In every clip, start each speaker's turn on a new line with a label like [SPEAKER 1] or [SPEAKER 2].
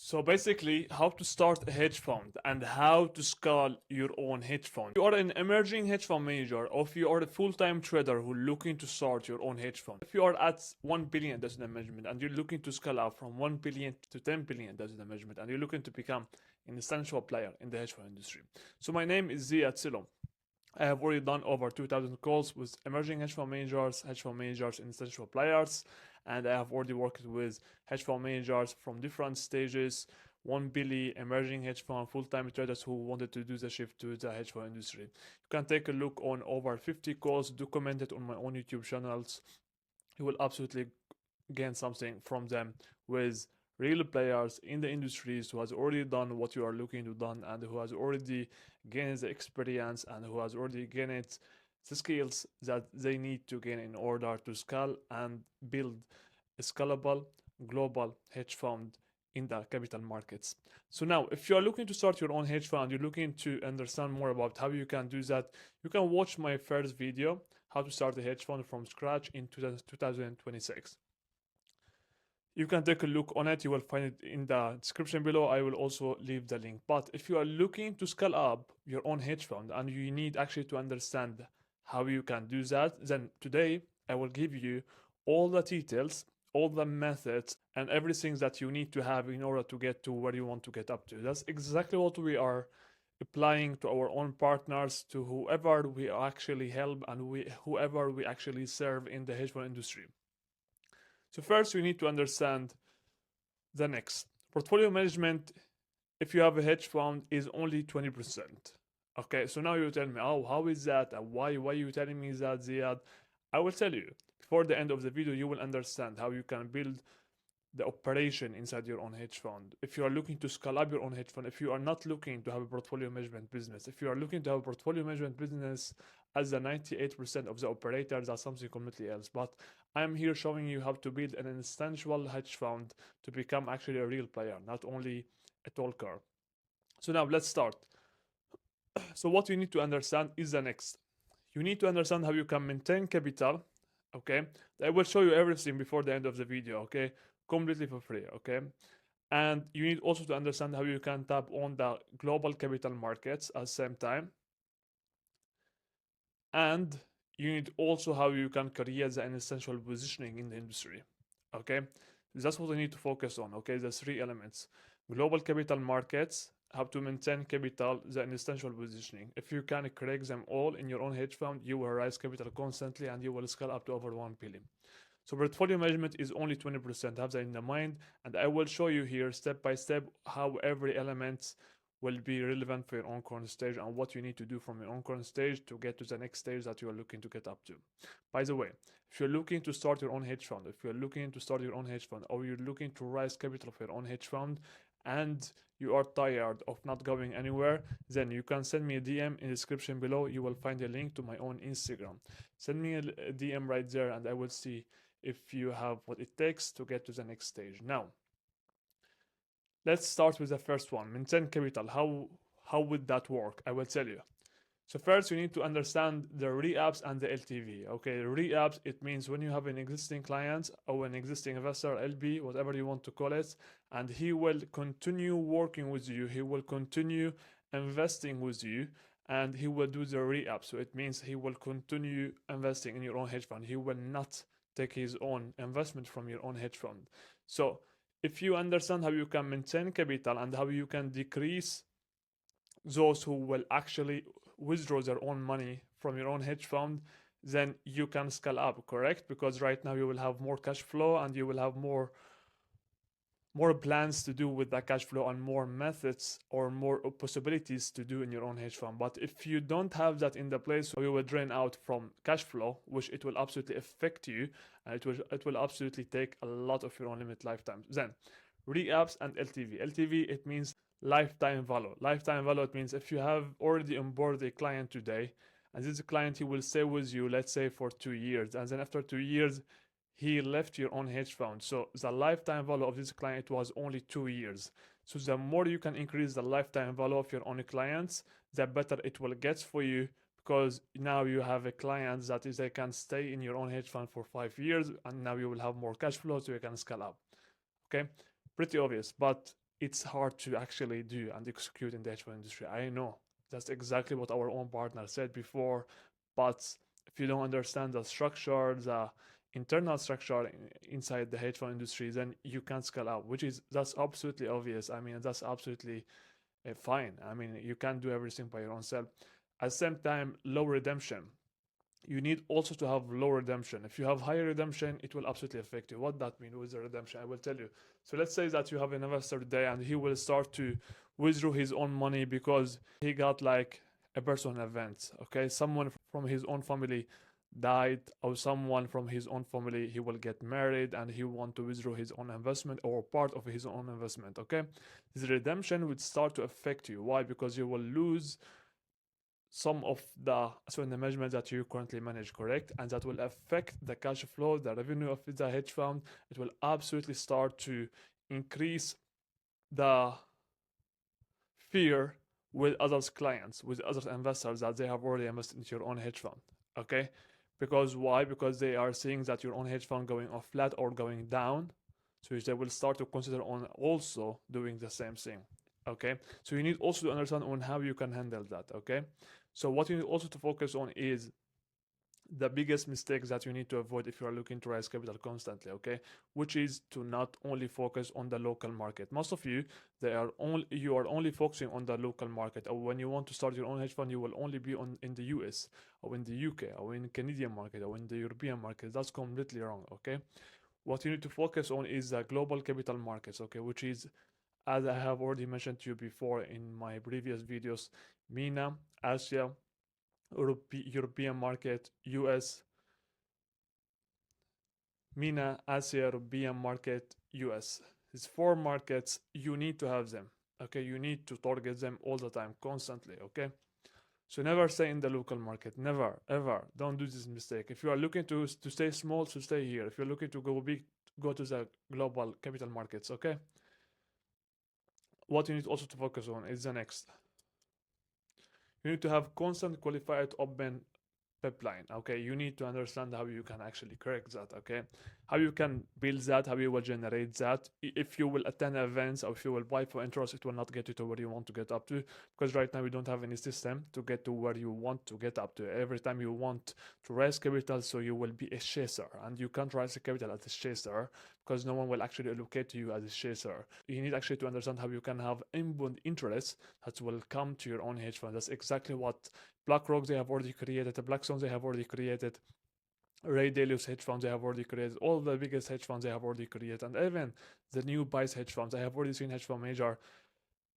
[SPEAKER 1] So basically, how to start a hedge fund and how to scale your own hedge fund. If you are an emerging hedge fund manager, or if you are a full-time trader who looking to start your own hedge fund. If you are at 1 billion asset management and you're looking to scale up from 1 billion to 10 billion asset management and you're looking to become an essential player in the hedge fund industry. So my name is Ziad Silom. I have already done over 2,000 calls with emerging hedge fund managers, and essential players, and I have already worked with hedge fund managers from different stages, 1 billion, emerging hedge fund, full-time traders who wanted to do the shift to the hedge fund industry. You can take a look on over 50 calls documented on my own YouTube channels. You will absolutely gain something from them with real players in the industries who has already done what you are looking to done and who has already gained the experience and who has already gained the skills that they need to gain in order to scale and build a scalable global hedge fund in the capital markets. So now, if you are looking to start your own hedge fund, you're looking to understand more about how you can do that, you can watch my first video, how to start a hedge fund from scratch in 2026. You can take a look on it. You will find it in the description below. I will also leave the link. But if you are looking to scale up your own hedge fund and you need actually to understand how you can do that, then today I will give you all the details, all the methods, and everything that you need to have in order to get to where you want to get up to. That's exactly what we are applying to our own partners, to whoever we actually help and whoever we actually serve in the hedge fund industry. So first we need to understand the next. Portfolio management, if you have a hedge fund, is only 20%. Okay, so now you tell me, oh, how is that? And why are you telling me that, Ziad? I will tell you. Before the end of the video, you will understand how you can build the operation inside your own hedge fund. If you are looking to scale up your own hedge fund, if you are not looking to have a portfolio management business, if you are looking to have a portfolio management business as the 98% of the operators, that's something completely else. But I'm here showing you how to build an instantial hedge fund to become actually a real player, not only a talker. So now let's start. So what you need to understand is the next. You need to understand how you can maintain capital. Okay, I will show you everything before the end of the video. Okay, completely for free. Okay, and you need also to understand how you can tap on the global capital markets at the same time, and you need also how you can create the essential positioning in the industry. Okay, that's what I need to focus on. Okay, the three elements: global capital markets, how to maintain capital, the essential positioning. If you can create them all in your own hedge fund, you will raise capital constantly and you will scale up to over 1 billion. So portfolio management is only 20%. Have that in the mind, and I will show you here step by step how every element will be relevant for your own current stage and what you need to do from your own current stage to get to the next stage that you are looking to get up to. By the way, if you're looking to start your own hedge fund, if you're looking to start your own hedge fund, or you're looking to raise capital for your own hedge fund, and you are tired of not going anywhere, then you can send me a DM in the description below. You will find a link to my own Instagram. Send me a DM right there and I will see if you have what it takes to get to the next stage. Now, let's start with the first one, maintain capital. How would that work? I will tell you. So first you need to understand the re-ups and the LTV. Okay, re-ups, it means when you have an existing client or an existing investor, LB, whatever you want to call it, and he will continue working with you, he will continue investing with you, and he will do the re-up. So it means he will continue investing in your own hedge fund. He will not take his own investment from your own hedge fund. So if you understand how you can maintain capital and how you can decrease those who will actually withdraw their own money from your own hedge fund, then you can scale up, correct? Because right now you will have more cash flow and you will have more plans to do with that cash flow and more methods or more possibilities to do in your own hedge fund. But if you don't have that in the place, you will drain out from cash flow, which it will absolutely affect you, and it will absolutely take a lot of your own limit lifetime. Then re-ups and LTV. LTV, it means lifetime value. Lifetime value, it means if you have already onboarded a client today, and this client, he will stay with you, let's say for 2 years, and then after 2 years he left your own hedge fund. So the lifetime value of this client was only 2 years. So the more you can increase the lifetime value of your own clients, the better it will get for you, because now you have a client that is, they can stay in your own hedge fund for 5 years, and now you will have more cash flow so you can scale up. Okay, pretty obvious, but it's hard to actually do and execute in the hedge fund industry. I know that's exactly what our own partner said before, but if you don't understand the structure, the internal structure inside the hedge fund industry, then you can't scale up, that's absolutely obvious. I mean, that's absolutely fine. I mean, you can't do everything by your own self. At the same time, low redemption. You need also to have low redemption. If you have high redemption, it will absolutely affect you. What that mean with the redemption? I will tell you. So let's say that you have an investor today and he will start to withdraw his own money because he got like a personal event. Okay, someone from his own family died, or someone from his own family, he will get married and he want to withdraw his own investment or part of his own investment. Okay, this redemption would start to affect you. Why? Because you will lose some of the management that you currently manage, correct? And that will affect the cash flow, the revenue of the hedge fund. It will absolutely start to increase the fear with other clients, with other investors that they have already invested into your own hedge fund. Okay, because why? Because they are seeing that your own hedge fund going off flat or going down, so they will start to consider on also doing the same thing. Okay, so you need also to understand on how you can handle that. Okay, so what you need also to focus on is the biggest mistakes that you need to avoid if you are looking to raise capital constantly, okay, which is to not only focus on the local market. Most of you, you are only focusing on the local market, or when you want to start your own hedge fund, you will only be in the US or in the UK or in Canadian market or in the European market. That's completely wrong. Okay, what you need to focus on is the global capital markets, okay, which is, as I have already mentioned to you before in my previous videos, MENA, Asia, European market, US, MENA, Asia, European market, US. These four markets, you need to have them. Okay, you need to target them all the time, constantly. Okay, so never stay in the local market. Never, ever. Don't do this mistake. If you are looking to stay small, so stay here. If you're looking to go big, go to the global capital markets. Okay. What you need also to focus on is the next. You need to have constant qualified open pipeline. Okay, you need to understand how you can actually correct that. Okay, how you can build that, how you will generate that. If you will attend events or if you will buy for interest, it will not get you to where you want to get up to, because right now we don't have any system to get to where you want to get up to. Every time you want to raise capital, so you will be a chaser, and you can't raise the capital as a chaser because no one will actually allocate to you as a chaser. You need actually to understand how you can have inbound interest that will come to your own hedge fund. That's exactly what BlackRock, they have already created, the Blackstone, they have already created, Ray Dalio's hedge funds, they have already created, all the biggest hedge funds, they have already created, and even the new Bice hedge funds. I have already seen hedge fund manager.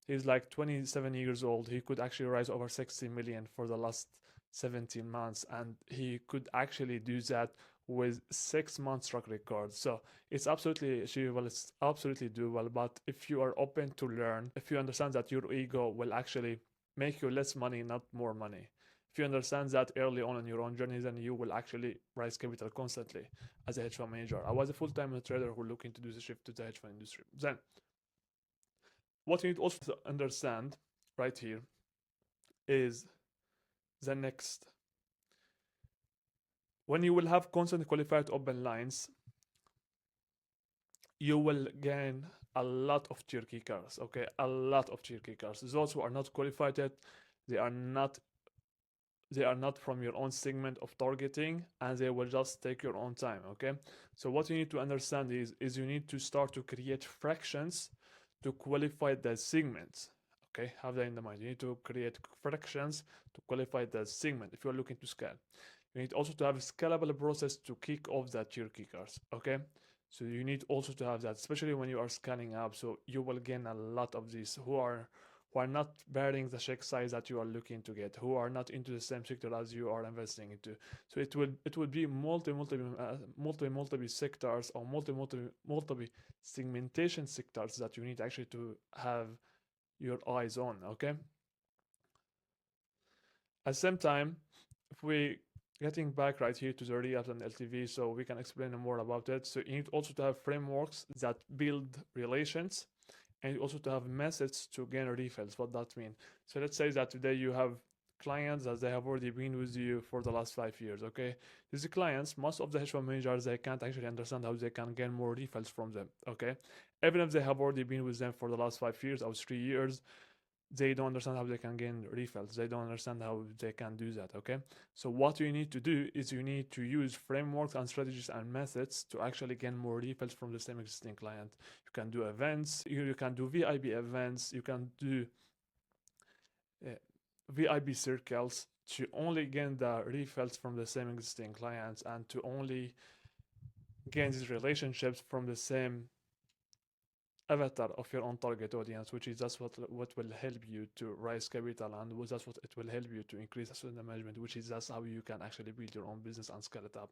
[SPEAKER 1] He's like 27 years old. He could actually raise over 60 million for the last 17 months, and he could actually do that with 6 months track record. So it's absolutely achievable, it's absolutely doable. But if you are open to learn, if you understand that your ego will actually make you less money, not more money. If you understand that early on in your own journey, then you will actually raise capital constantly as a hedge fund manager. I was a full-time trader who looking to do the shift to the hedge fund industry. Then, what you need also to understand right here is the next. When you will have constant qualified open lines, you will gain a lot of tier kickers, okay? A lot of tier kickers. Those who are not qualified yet, they are not from your own segment of targeting, and they will just take your own time. Okay, so what you need to understand is you need to start to create fractions to qualify the segments. Okay, have that in the mind. You need to create fractions to qualify the segment if you're looking to scale. You need also to have a scalable process to kick off that tier kickers. Okay, so you need also to have that, especially when you are scaling up, so you will gain a lot of these who are not bearing the check size that you are looking to get, who are not into the same sector as you are investing into. So it would be multi sectors or multi segmentation sectors that you need actually to have your eyes on. Okay. At the same time, if we getting back right here to the re-ups and LTV, so we can explain more about it. So you need also to have frameworks that build relations, and also to have methods to gain refills. What that means? So let's say that today you have clients that they have already been with you for the last 5 years. Okay, these clients, most of the hedge fund managers, they can't actually understand how they can gain more refills from them. Okay, even if they have already been with them for the last 5 years or 3 years, they don't understand how they can gain refills. They don't understand how they can do that. Okay, so what you need to do is you need to use frameworks and strategies and methods to actually gain more refills from the same existing client. You can do events, you can do VIP events, you can do uh, VIP circles to only gain the refills from the same existing clients and to only gain these relationships from the same avatar of your own target audience, which is that's what will help you to raise capital, and that's what it will help you to increase asset management, which is that's how you can actually build your own business and scale it up.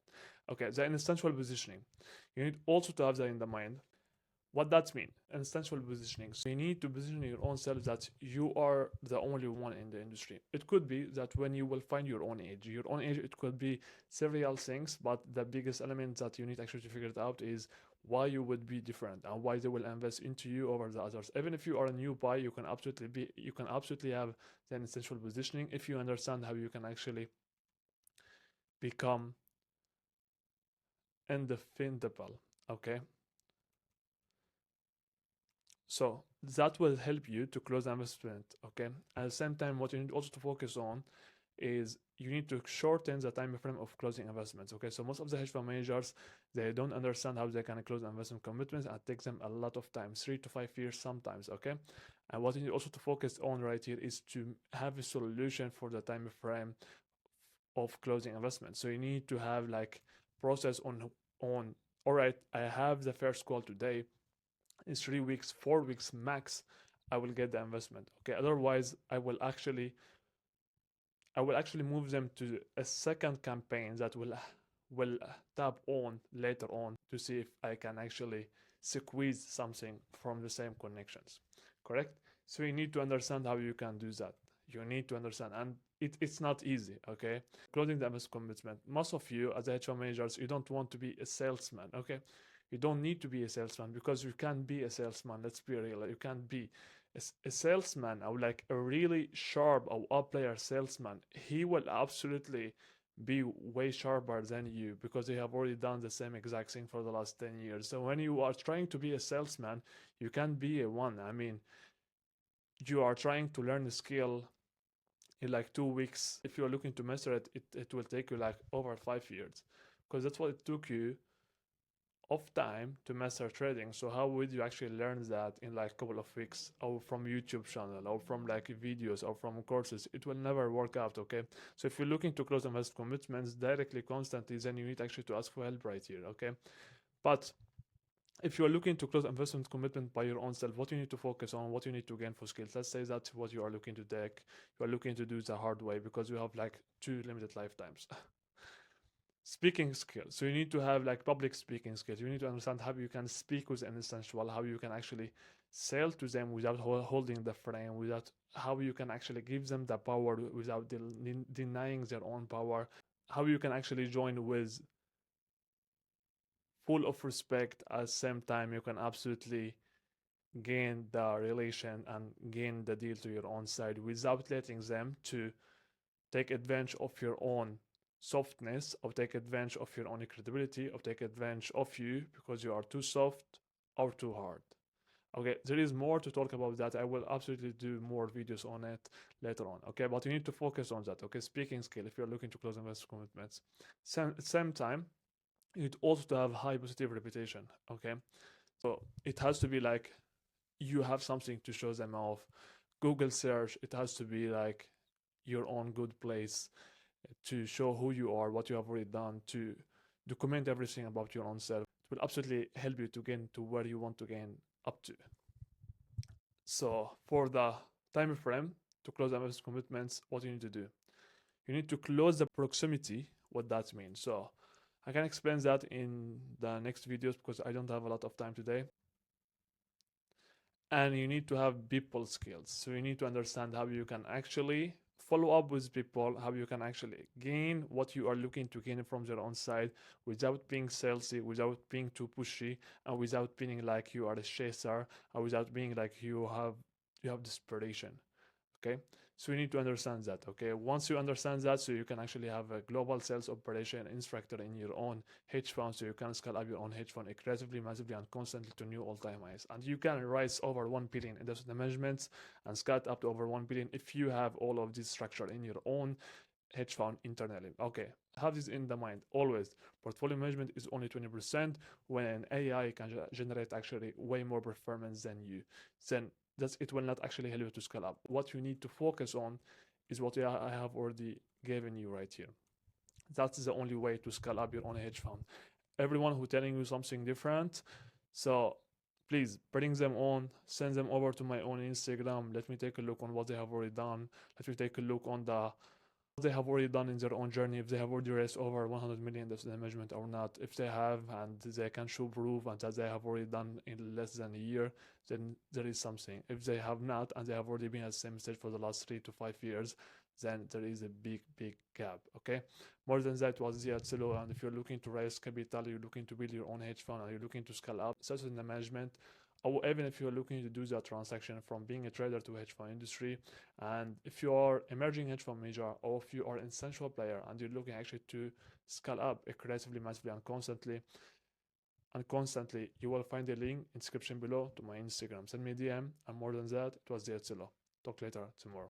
[SPEAKER 1] Okay, the instinctual positioning, you need also to have that in the mind. What that mean? Instinctual positioning. So you need to position your own self that you are the only one in the industry. It could be that when you will find your own age, it could be several things, but the biggest element that you need actually to figure it out is why you would be different and why they will invest into you over the others. Even if you are a new buy, you can absolutely have the instinctual positioning if you understand how you can actually become indefendable. Okay. So that will help you to close the investment, okay? At the same time, what you need also to focus on is you need to shorten the time frame of closing investments, okay? So most of the hedge fund managers, they don't understand how they can close investment commitments, and it takes them a lot of time, 3 to 5 years sometimes, okay? And what you need also to focus on right here is to have a solution for the time frame of closing investments. So you need to have like process on all right, I have the first call today, in 3 weeks, 4 weeks max, I will get the investment. Okay, otherwise I will actually move them to a second campaign that will tap on later on to see if I can actually squeeze something from the same connections. Correct? So you need to understand how you can do that. You need to understand, and it's not easy. Okay, closing the investment commitment. Most of you as hedge fund managers, you don't want to be a salesman. Okay, you don't need to be a salesman because you can't be a salesman. Let's be real. You can't be a salesman or like a really sharp or up player salesman. He will absolutely be way sharper than you because they have already done the same exact thing for the last 10 years. So when you are trying to be a salesman, you can't be a one. I mean, you are trying to learn a skill in like 2 weeks. If you're looking to master it, it will take you like over 5 years because that's what it took you of time to master trading. So how would you actually learn that in like a couple of weeks, or from YouTube channel, or from like videos, or from courses? It will never work out. Okay, so if you're looking to close investment commitments directly, constantly, then you need actually to ask for help right here. Okay, but if you're looking to close investment commitment by your own self, what you need to focus on, what you need to gain for skills. Let's say that's what you are looking to take. You are looking to do the hard way because you have like 2 limited lifetimes. Speaking skills. So you need to have like public speaking skills. You need to understand how you can speak with an instinctual, how you can actually sell to them without holding the frame, without how you can actually give them the power without denying their own power, how you can actually join with full of respect. At the same time, you can absolutely gain the relation and gain the deal to your own side without letting them to take advantage of your own softness, or take advantage of your own credibility, or take advantage of you because you are too soft or too hard. Okay, there is more to talk about that. I will absolutely do more videos on it later on. Okay, but you need to focus on that. Okay, speaking skill if you're looking to close investment commitments. Same time, you need also to have high positive reputation. Okay, so it has to be like you have something to show them off. Google search, it has to be like your own good place to show who you are, what you have already done, to document everything about your own self. It will absolutely help you to gain to where you want to gain up to. So for the time frame to close investment commitments, what you need to do? You need to close the proximity, what that means. So I can explain that in the next videos because I don't have a lot of time today. And you need to have people skills. So you need to understand how you can actually follow up with people, how you can actually gain what you are looking to gain from their own side without being salesy, without being too pushy, and without being like you are a chaser, or without being like you have desperation. Okay, so you need to understand that. Okay, once you understand that, so you can actually have a global sales operation instructor in your own hedge fund, so you can scale up your own hedge fund aggressively, massively, and constantly to new all-time highs. And you can rise over 1 billion in asset management and scale it up to over 1 billion if you have all of this structure in your own hedge fund internally. Okay, have this in the mind always. Portfolio management is only 20% when an AI can generate actually way more performance than you. Then it will not actually help you to scale up. What you need to focus on is what I have already given you right here. That's the only way to scale up your own hedge fund. Everyone who telling you something different, so please bring them on, send them over to my own Instagram. Let me take a look on what they have already done. Let me take a look on what they have already done in their own journey, if they have already raised over 100 million in management or not. If they have and they can show proof and that they have already done in less than a year, then there is something. If they have not and they have already been at the same stage for the last 3 to 5 years, then there is a big gap. Okay, more than that was the Atselo. And if you're looking to raise capital, you're looking to build your own hedge fund, and you're looking to scale up, such as in the management, or even if you're looking to do that transaction from being a trader to hedge fund industry, and if you are emerging hedge fund manager, or if you are an essential player and you're looking actually to scale up aggressively, massively, and constantly, you will find the link in description below to my Instagram. Send me a DM, and more than that, it was the Atselo. Talk later tomorrow.